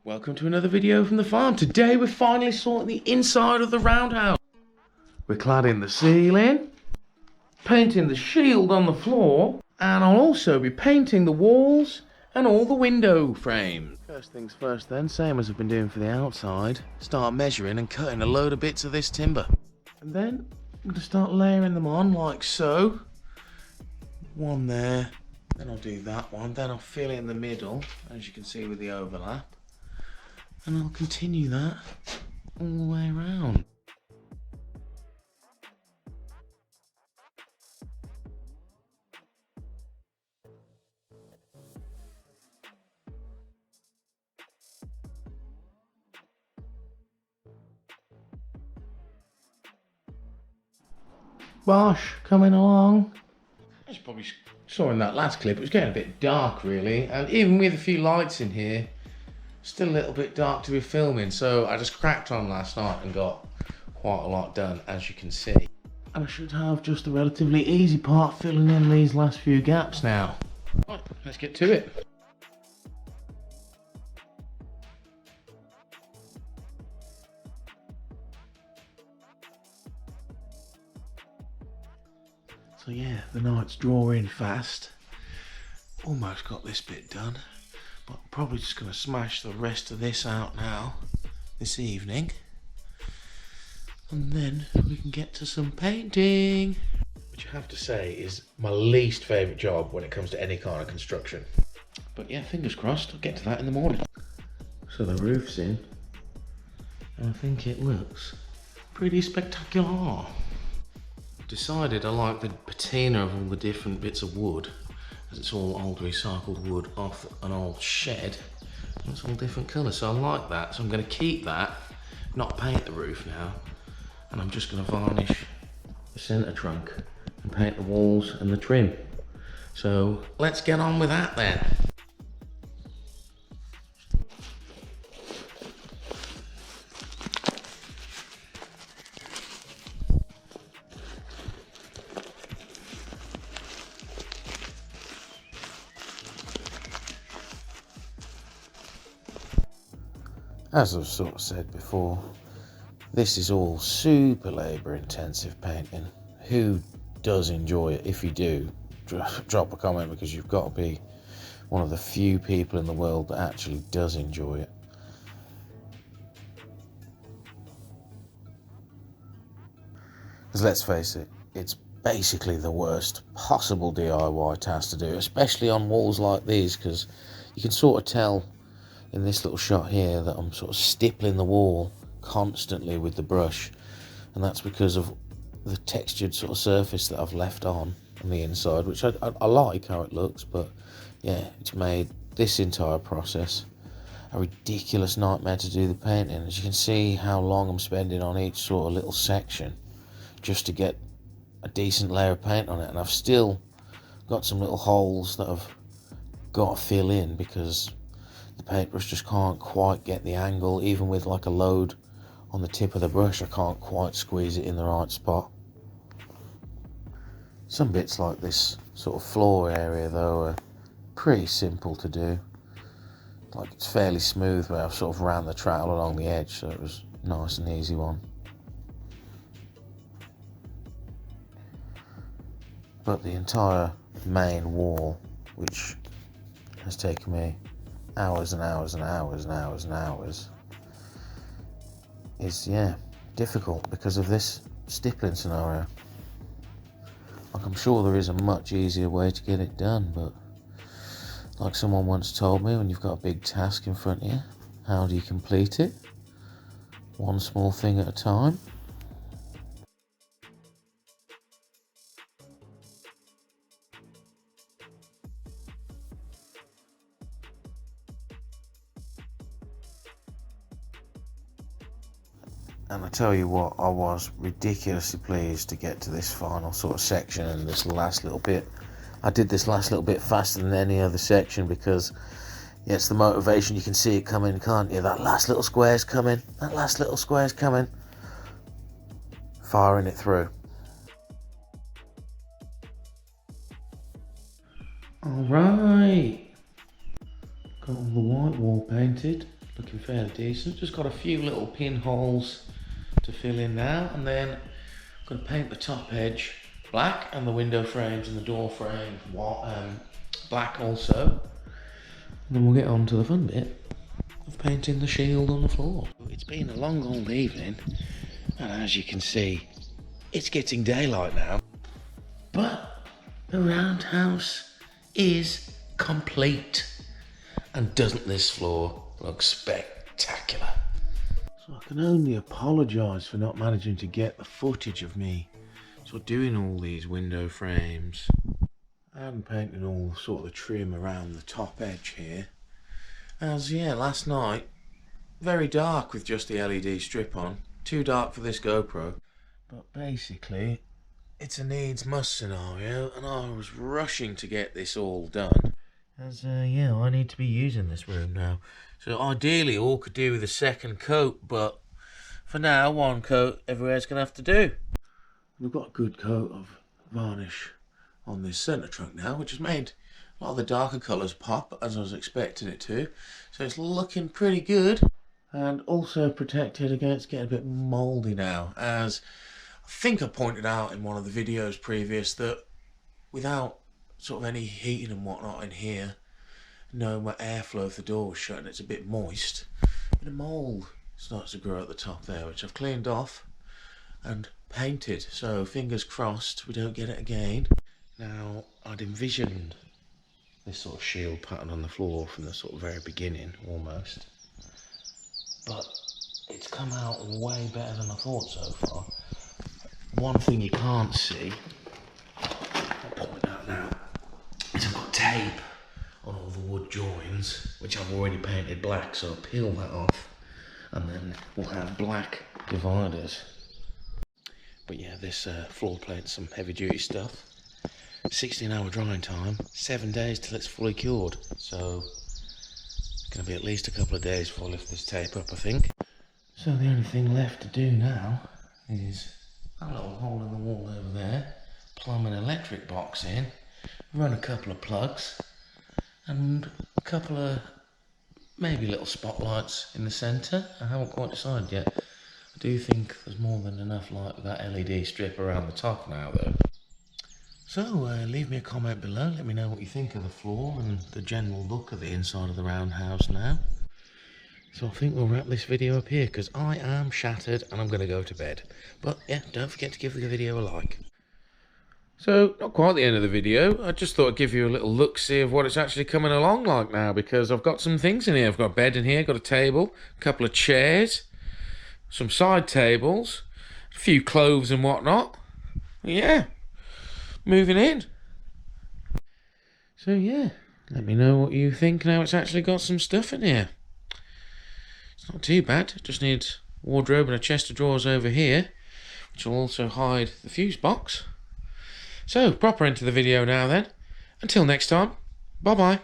Welcome to another video from the farm. Today we're finally sorting the inside of the roundhouse. We're cladding the ceiling, painting the shield on the floor, and I'll also be painting the walls and all the window frames. First things first then, same as I've been doing for the outside, start measuring and cutting a load of bits of this timber. And then I'm going to start layering them on like so. One there, then I'll do that one, then I'll fill in the middle, as you can see with the overlap. And I'll continue that all the way around. Bosh, coming along. As you probably saw in that last clip, it was getting a bit dark really, and even with a few lights in here, still a little bit dark to be filming, so I just cracked on last night and got quite a lot done, as you can see. And I should have just a relatively easy part filling in these last few gaps now. Right, let's get to it. So yeah, the night's drawing fast. Almost got this bit done. But I'm probably just going to smash the rest of this out now, this evening. And then we can get to some painting. Which I have to say is my least favourite job when it comes to any kind of construction. But yeah, fingers crossed, I'll get to that in the morning. So the roof's in. And I think it looks pretty spectacular. Decided I like the patina of all the different bits of wood. It's all old recycled wood off an old shed. It's all different colours, so I like that. So I'm going to keep that, not paint the roof now, and I'm just going to varnish the centre trunk and paint the walls and the trim. So let's get on with that then. As I've sort of said before, this is all super labour intensive painting. Who does enjoy it? If you do, drop a comment, because you've got to be one of the few people in the world that actually does enjoy it. Because let's face it, it's basically the worst possible DIY task to do, especially on walls like these, because you can sort of tell in this little shot here that I'm sort of stippling the wall constantly with the brush, and that's because of the textured sort of surface that I've left on the inside, which I like how it looks, but yeah, it's made this entire process a ridiculous nightmare to do the painting. As you can see how long I'm spending on each sort of little section just to get a decent layer of paint on it, and I've still got some little holes that I've got to fill in because the paintbrush just can't quite get the angle. Even with like a load on the tip of the brush, I can't quite squeeze it in the right spot. Some bits like this sort of floor area though are pretty simple to do. Like it's fairly smooth where I've sort of ran the trowel along the edge, so it was a nice and easy one. But the entire main wall, which has taken me hours and hours and hours and hours and hours, is difficult because of this stippling scenario. Like, I'm sure there is a much easier way to get it done, but like someone once told me, when you've got a big task in front of you, how do you complete it? One small thing at a time. And I tell you what, I was ridiculously pleased to get to this final sort of section and this last little bit. I did this last little bit faster than any other section because, yeah, it's the motivation. You can see it coming, can't you? That last little square's coming. That last little square's coming. Firing it through. Alright. Got all the white wall painted. looking fairly decent. Just got a few little pinholes to fill in now, and then I'm going to paint the top edge black and the window frames and the door frame black also. And then we'll get on to the fun bit of painting the shield on the floor. It's been a long old evening, and as you can see, it's getting daylight now. But the roundhouse is complete. And doesn't this floor look spectacular? So I can only apologise for not managing to get the footage of me sort of doing all these window frames and painting all sort of the trim around the top edge here. As yeah, last night, very dark with just the LED strip on. Too dark for this GoPro. But basically, it's a needs must scenario, and I was rushing to get this all done. As yeah, I need to be using this room now. So ideally all could do with a second coat, but for now one coat everywhere's gonna have to do. We've got a good coat of varnish on this centre trunk now, which has made a lot of the darker colours pop as I was expecting it to. So it's looking pretty good, and also protected against getting a bit mouldy now, as I think I pointed out in one of the videos previous that without sort of any heating and whatnot in here, knowing where airflow if the door was shut and it's a bit moist, and a mould starts to grow at the top there, which I've cleaned off and painted, so fingers crossed we don't get it again. Now, I'd envisioned this sort of shield pattern on the floor from the sort of very beginning almost, but it's come out way better than I thought so far. One thing you can't see, I'll point out now, is I've got tape on all the wood joins, which I've already painted black, so I'll peel that off and then we'll have black dividers. But yeah, this floor plate's some heavy duty stuff. 16-hour drying time, 7 days till it's fully cured, so it's going to be at least a couple of days before I lift this tape up, I think. So the only thing left to do now is a little hole in the wall over there, plumb an electric box in, run a couple of plugs, and a couple of maybe little spotlights in the centre. I haven't quite decided yet. I do think there's more than enough light with that LED strip around the top now though. So leave me a comment below, let me know what you think of the floor and the general look of the inside of the roundhouse now. So I think we'll wrap this video up here because I am shattered and I'm going to go to bed. But yeah, don't forget to give the video a like. So, not quite the end of the video, I just thought I'd give you a little look-see of what it's actually coming along like now, because I've got some things in here. I've got a bed in here, got a table, a couple of chairs, some side tables, a few clothes and whatnot. Yeah, moving in. So yeah, let me know what you think now it's actually got some stuff in here. It's not too bad, just needs a wardrobe and a chest of drawers over here, which will also hide the fuse box. So, proper into the video now then. Until next time, bye bye.